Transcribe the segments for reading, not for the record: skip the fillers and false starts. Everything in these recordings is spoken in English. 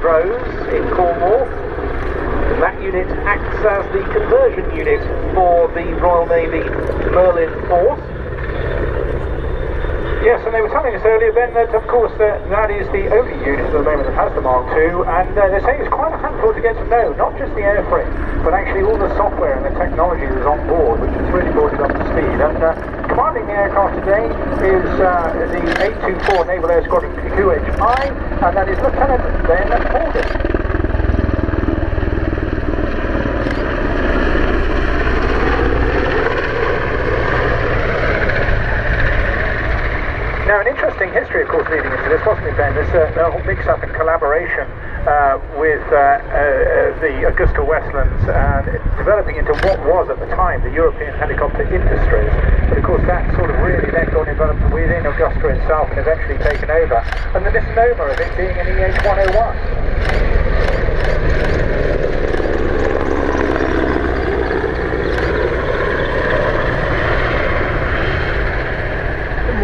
Montrose in Cornwall. That unit acts as the conversion unit for the Royal Navy Merlin force. Yes, and they were telling us earlier, Ben, that of course that is the only unit at the moment that has the Mark II, and they say it's quite a handful to get to know, not just the airframe, but actually all the software and the technology that's on board, which has really brought it up to speed. And commanding the aircraft today is the 824 Naval Air Squadron QHI, and that is Lieutenant Ben Morgan. Now, an interesting history, of course, leading into this, wasn't it, Ben? There's a whole mix-up and collaboration with the Augusta-Westlands developing into what was, at the time, the European helicopter industries. But, of course, that sort of really then got developed within Augusta itself and eventually taken over. And the misnomer of it being an EH-101.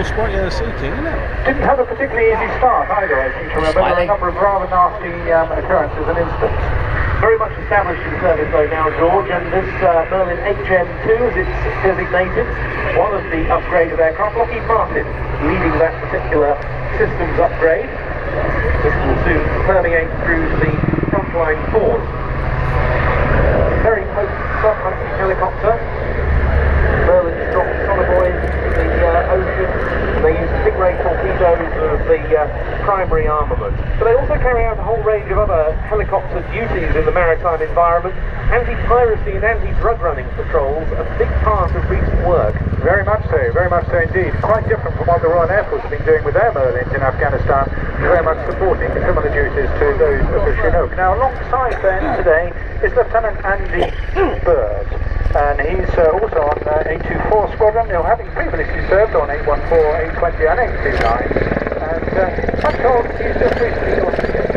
Spritely seeking, isn't it? Didn't have a particularly easy start either, I seem to remember. There were a number of rather nasty occurrences and incidents. Very much established in service though now, George, and this Merlin HM2, as it's designated, one of the upgraded aircraft, Lockheed Martin leading that particular systems upgrade. This will soon permeate through to the frontline force. Very potent sub-hunting helicopter. Merlin dropped sonobuoys in the ocean, and they use big ray torpedoes as the primary armament. But they also carry out a whole range of other helicopter duties in the maritime environment. Anti-piracy and anti-drug running patrols, a big part of recent work. Very much so indeed. Quite different from what the Royal Air Force have been doing with their Merlins in Afghanistan, very much supporting similar duties to those of Chinook. Now, alongside Ben today is Lieutenant Andy Bird. And he's also on 824 Squadron, having previously served on 814, 820 and 829. And I'm told he's just recently got to get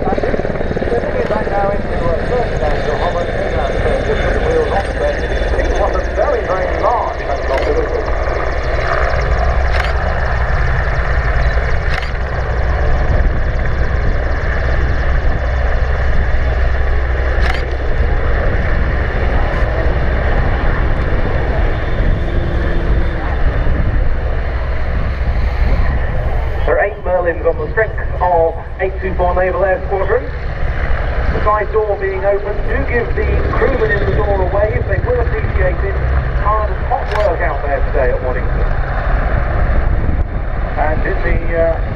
landing. So bringing it back now into first days of Holland, just with the wheels on there. It was a very, very large helicopter, wasn't it? Merlins on the strength of 824 Naval Air Squadron. The side door being open, do give the crewmen in the door a wave. They will appreciate it. Hard and hot work out there today at Waddington. And in the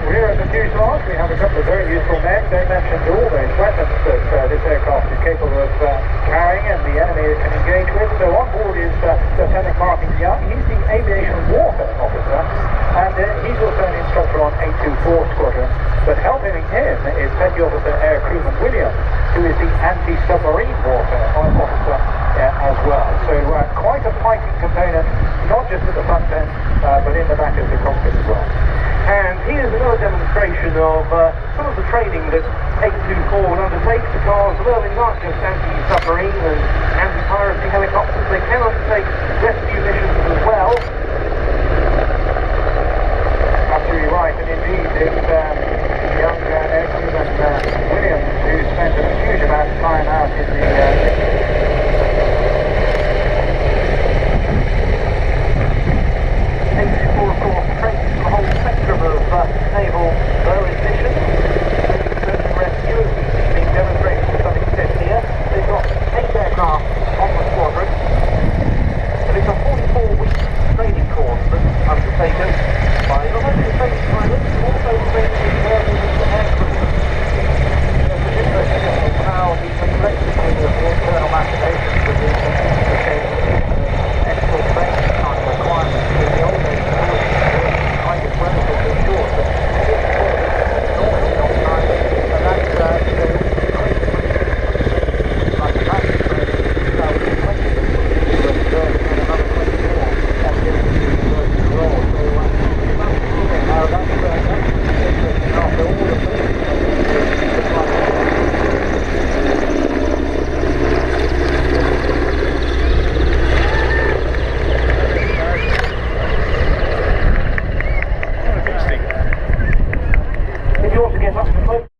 rear of the fuselage we have a couple of very useful men. They mentioned all those weapons that this aircraft is capable of carrying and the enemy can engage with. So on board is Lieutenant Martin Young. He's the aviation warfare officer. And he's also an instructor on 824 Squadron, but helping him is Petty Officer Air Crewman Williams, who is the anti-submarine warfare officer as well. So quite a fighting component, not just at the front end, but in the back of the cockpit as well. And here's another demonstration of some of the training that 824 will undertake, because Merlin aren't just anti-submarine and anti-piracy helicopters, they can undertake rescue missions as well. Absolutely right, and indeed it's young Air Crewman Williams who spent a huge amount of time out in the 824, of course, trains the whole spectrum of naval Merlin missions, including search and rescue, as we've been demonstrating to some extent here. They've got 8 aircraft on the squadron, and it's a 44-week training course that's undertaken by not only the trained pilots, but also trained Merlin air crewmen. It's interesting how the complexity of the internal machinations with the extra training time requirements in the old days, I guess relatively short, but it's normally on time, and that's like the training training, which is 20 but another 24 and getting to the role. So that's interesting after all the things if you want to get up to